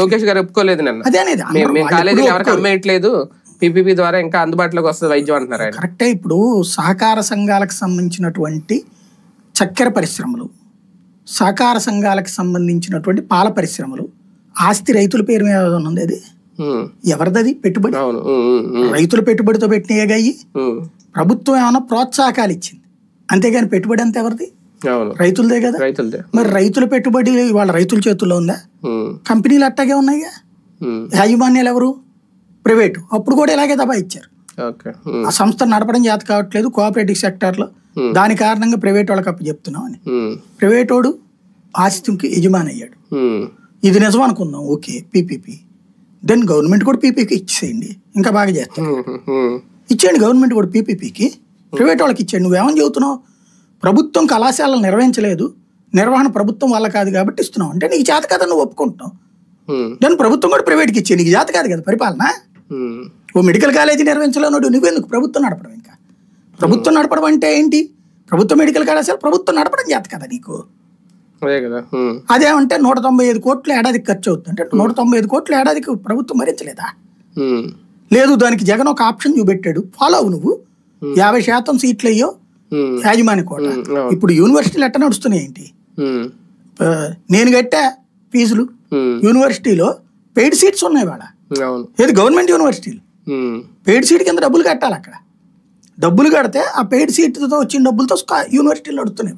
లోకేష్ గారు ఒప్పుకోలేదు మేము కాలేజీలు ఎవరికి అమ్మేయట్లేదు, పీపీపీ ద్వారా ఇంకా అందుబాటులోకి వస్తుంది వైద్యం అంటున్నారు. కరెక్టే. ఇప్పుడు సహకార సంఘాలకు సంబంధించినటువంటి చక్కెర పరిశ్రమలు, సహకార సంఘాలకు సంబంధించినటువంటి పాల పరిశ్రమలు, ఆస్తి రైతుల పేరు మీద ఉంది. అది ఎవరిది పెట్టుబడి? రైతుల పెట్టుబడితో పెట్టినయ్యి. ప్రభుత్వం ఏమైనా ప్రోత్సాహకాలు ఇచ్చింది, అంతేగాని పెట్టుబడి అంతా ఎవరిది? రైతులదే కదా. మరి రైతుల పెట్టుబడి వాళ్ళ రైతుల చేతుల్లో ఉందా? కంపెనీలు అట్టాగే ఉన్నాయిగా. యాజమాన్యాలు ఎవరు? ప్రైవేటు. అప్పుడు కూడా ఇలాగే దబా ఇచ్చారు. ఆ సంస్థ నడపడం చేత కావట్లేదు కోఆపరేటివ్ సెక్టార్లో, దాని కారణంగా ప్రైవేట్ వాళ్ళకి అప్పు చెప్తున్నాం అని. ప్రైవేట్ వాడు ఆస్తికి యజమాని అయ్యాడు. ఇది నిజం అనుకుందాం, ఓకే పీపీపీ. దెన్ గవర్నమెంట్ కూడా పీపీకి ఇచ్చేయండి, ఇంకా బాగా చేస్తాం. ఇచ్చేయండి గవర్నమెంట్ కూడా పీపీపీకి, ప్రైవేట్ వాళ్ళకి ఇచ్చేయండి. నువ్వేమని చెబుతున్నావు? ప్రభుత్వం కళాశాలలు నిర్వహించలేదు, నిర్వహణ ప్రభుత్వం వల్ల కాదు కాబట్టి ఇస్తున్నావు అంటే నీకు చేత కదా, నువ్వు ఒప్పుకుంటున్నావు. దాన్ని ప్రభుత్వం కూడా ప్రైవేట్కి ఇచ్చే, నీకు చేత కాదు కదా పరిపాలన. ఓ మెడికల్ కాలేజీ నిర్వహించలేనాడు, నువ్వెందుకు ప్రభుత్వం నడపడం? ఇంకా ప్రభుత్వం నడపడం అంటే ఏంటి? ప్రభుత్వ మెడికల్ కళాశాల ప్రభుత్వం నడపడం చేత కదా నీకు. అదేమంటే 195 కోట్లు ఏడాదికి ఖర్చు అవుతుంది అంటే 195 కోట్లు ఏడాదికి ప్రభుత్వం భరించలేదా? లేదు, దానికి జగన్ ఒక ఆప్షన్ చూపెట్టాడు, ఫాలో అవు నువ్వు. 50% సీట్లు అయ్యో యాజమాన్య కోట. ఇప్పుడు యూనివర్సిటీలు ఎట్ట నడుస్తున్నాయి ఏంటి? నేను కట్టా ఫీజులు, యూనివర్సిటీలో పెయిడ్ సీట్స్ ఉన్నాయి వాళ్ళ. ఏది గవర్నమెంట్ యూనివర్సిటీలు పెయిడ్ సీట్ కింద డబ్బులు కట్టాలి. అక్కడ డబ్బులు కడితే ఆ పెయిడ్ సీట్తో వచ్చిన డబ్బులతో యూనివర్సిటీలు నడుస్తున్నాయి.